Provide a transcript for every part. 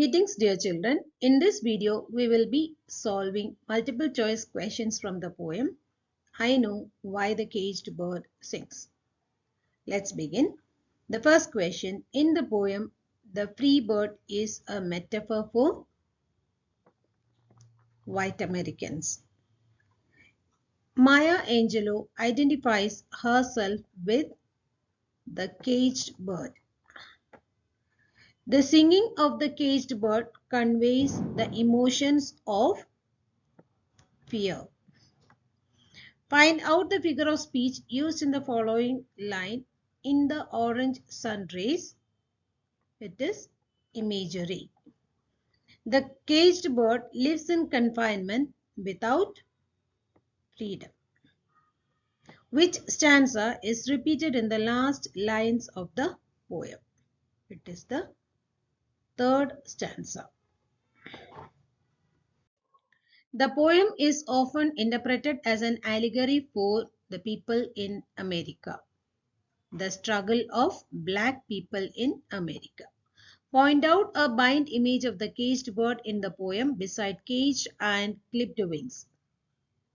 Greetings dear children. In this video we will be solving multiple choice questions from the poem I Know Why the Caged Bird Sings. Let's begin. The first question in the poem, the free bird is a metaphor for white Americans. Maya Angelou identifies herself with the caged bird. The singing of the caged bird conveys the emotions of fear. Find out the figure of speech used in the following line. In the orange sun rays, it is imagery. The caged bird lives in confinement without freedom. Which stanza is repeated in the last lines of the poem? It is the third stanza. The poem is often interpreted as an allegory for the people in America. The struggle of black people in America. Point out a bind image of the caged bird in the poem beside caged and clipped wings.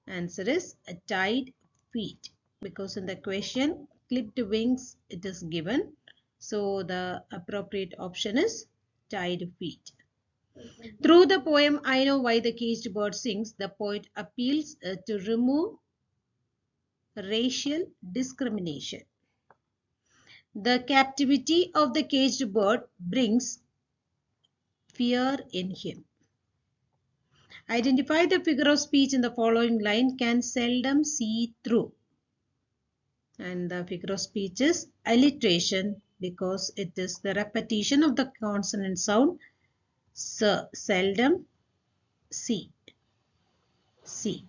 Answer is tied feet, because in the question clipped wings it is given. So the appropriate option is tied feet. Through the poem I Know Why the Caged Bird Sings, the poet appeals to remove racial discrimination. The captivity of the caged bird brings fear in him. Identify the figure of speech in the following line can seldom see through. And the figure of speech is alliteration, because it is the repetition of the consonant sound. So, seldom see. See.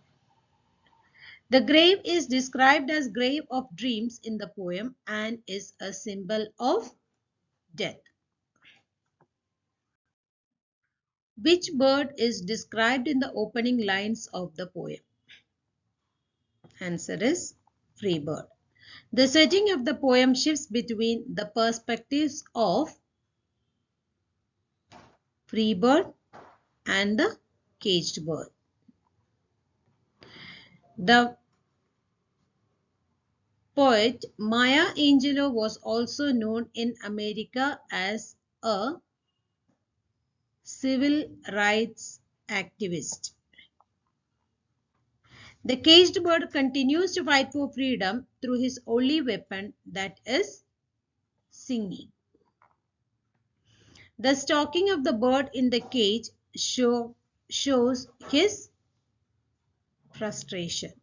The grave is described as grave of dreams in the poem and is a symbol of death. Which bird is described in the opening lines of the poem? Answer is free bird. The setting of the poem shifts between the perspectives of free bird and the caged bird. The poet Maya Angelou was also known in America as a civil rights activist. The caged bird continues to fight for freedom through his only weapon, that is singing. The stalking of the bird in the cage shows his frustration.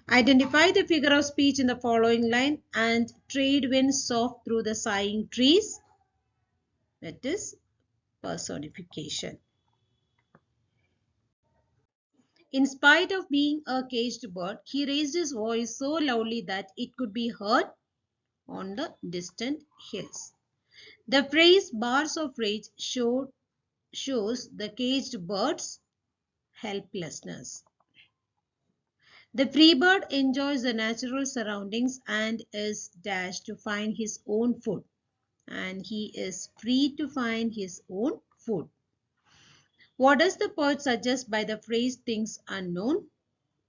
Identify the figure of speech in the following line. And trade winds soft through the sighing trees. That is personification. In spite of being a caged bird, he raised his voice so loudly that it could be heard on the distant hills. The phrase bars of rage shows the caged bird's helplessness. The free bird enjoys the natural surroundings and is dashed to find his own food. And he is free to find his own food. What does the poet suggest by the phrase things unknown?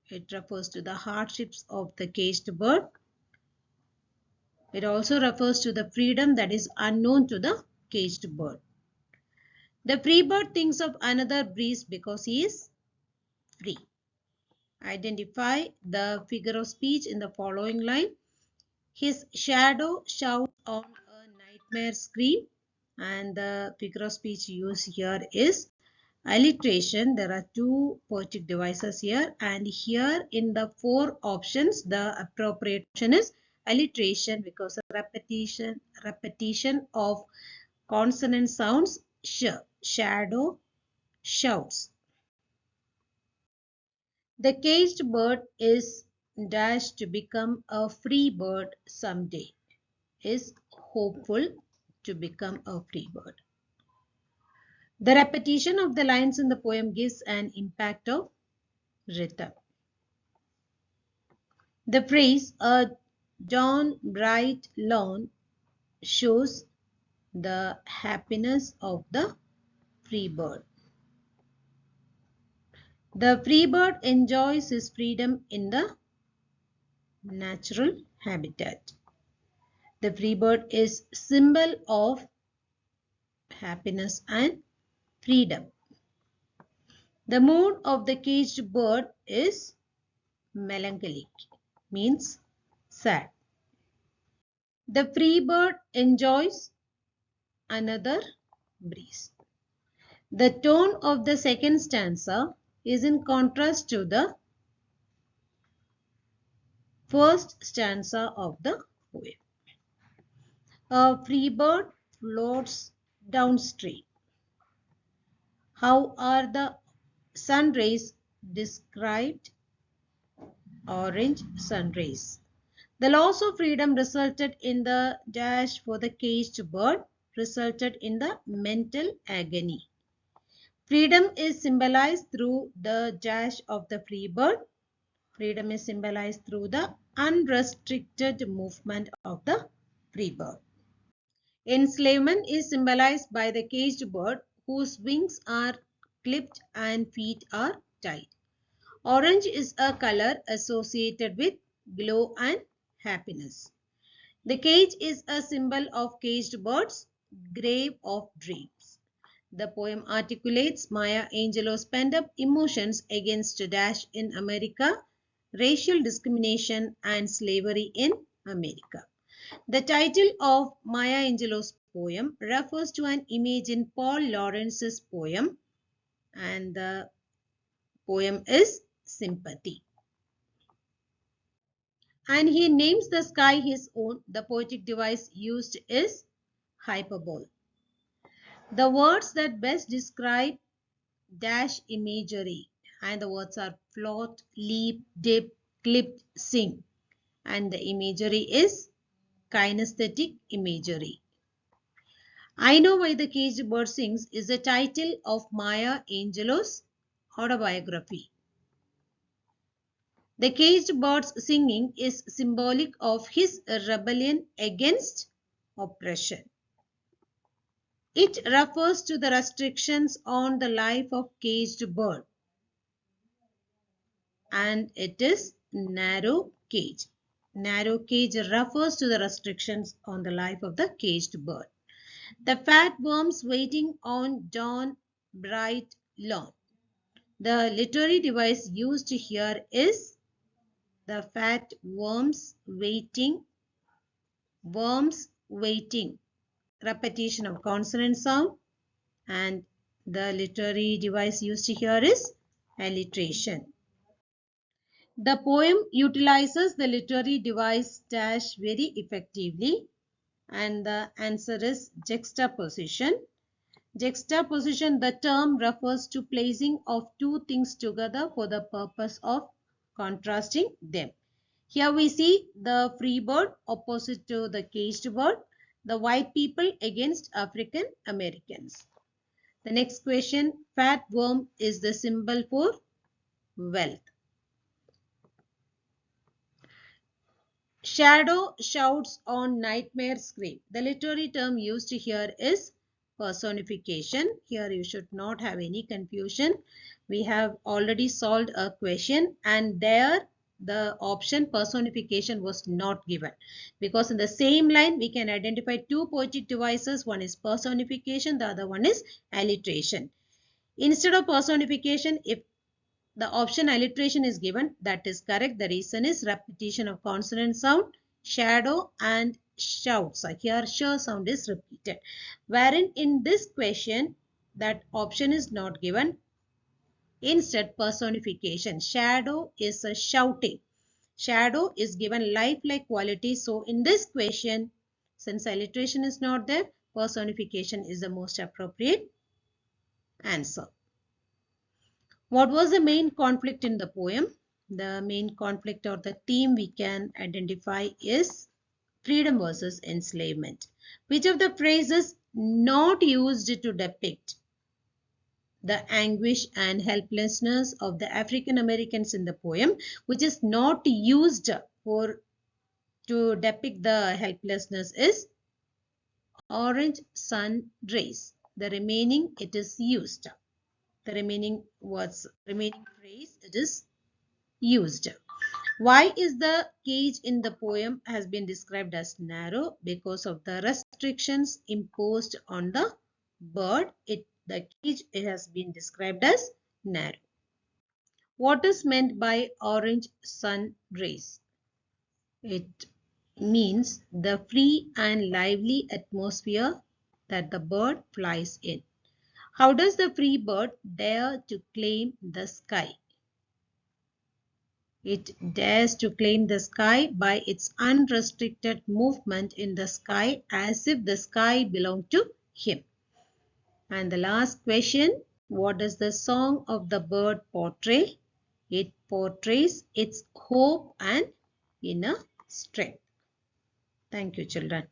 It refers to the hardships of the caged bird. It also refers to the freedom that is unknown to the caged bird. The free bird thinks of another breeze because he is free. Identify the figure of speech in the following line. His shadow shouts on a nightmare scream. And the figure of speech used here is alliteration. There are two poetic devices here, and here in the four options the appropriate option is alliteration, because of repetition of consonant sounds. Shadow shouts. The caged bird is dashed to become a free bird someday. Is hopeful to become a free bird. The repetition of the lines in the poem gives an impact of rhythm. The phrase, a dawn bright lawn, shows the happiness of the free bird. The free bird enjoys his freedom in the natural habitat. The free bird is symbol of happiness and freedom. The mood of the caged bird is melancholic, means sad. The free bird enjoys another breeze. The tone of the second stanza is in contrast to the first stanza of the poem. A free bird floats downstream. How are the sun rays described? Orange sun rays. The loss of freedom resulted in the dash for the caged bird, resulted in the mental agony. Freedom is symbolized through the dash of the free bird. Freedom is symbolized through the unrestricted movement of the free bird. Enslavement is symbolized by the caged bird whose wings are clipped and feet are tied. Orange is a color associated with glow and happiness. The cage is a symbol of caged birds, grave of dreams. The poem articulates Maya Angelou's pent-up emotions against dash in America, racial discrimination and slavery in America. The title of Maya Angelou's poem refers to an image in Paul Laurence's poem, and the poem is Sympathy. And he names the sky his own. The poetic device used is hyperbole. The words that best describe dash imagery, and the words are float, leap, dip, clip, sing, and the imagery is kinesthetic imagery. I Know Why the Caged Bird Sings is the title of Maya Angelou's autobiography. The caged bird's singing is symbolic of his rebellion against oppression. It refers to the restrictions on the life of caged bird, and it is narrow cage. Narrow cage refers to the restrictions on the life of the caged bird. The fat worms waiting on dawn bright lawn. The literary device used here is the fat worms waiting, repetition of consonant sound, and the literary device used here is alliteration. The poem utilizes the literary device dash very effectively, and the answer is juxtaposition. Juxtaposition, the term refers to placing of two things together for the purpose of contrasting them. Here we see the free bird opposite to the caged bird, the white people against African Americans. The next question, fat worm is the symbol for wealth. Shadow shouts on nightmare scream. The literary term used here is personification. Here you should not have any confusion. We have already solved a question, and there the option personification was not given, because in the same line we can identify two poetic devices. One is personification, the other one is alliteration. Instead of personification, if the option alliteration is given, that is correct. The reason is repetition of consonant sound, shadow and shouts. Here sh sound is repeated. Wherein in this question, that option is not given. Instead, personification. Shadow is a shouting. Shadow is given lifelike quality. So in this question, since alliteration is not there, personification is the most appropriate answer. What was the main conflict in the poem? The main conflict or the theme we can identify is freedom versus enslavement. Which of the phrases not used to depict the anguish and helplessness of the African Americans in the poem, which is not used for to depict the helplessness, is orange sun rays. The remaining it is used. The remaining phrase it is used. Why is the cage in the poem has been described as narrow? Because of the restrictions imposed on the bird. The cage it has been described as narrow. What is meant by orange sun rays? It means the free and lively atmosphere that the bird flies in. How does the free bird dare to claim the sky? It dares to claim the sky by its unrestricted movement in the sky as if the sky belonged to him. And the last question, what does the song of the bird portray? It portrays its hope and inner strength. Thank you, children.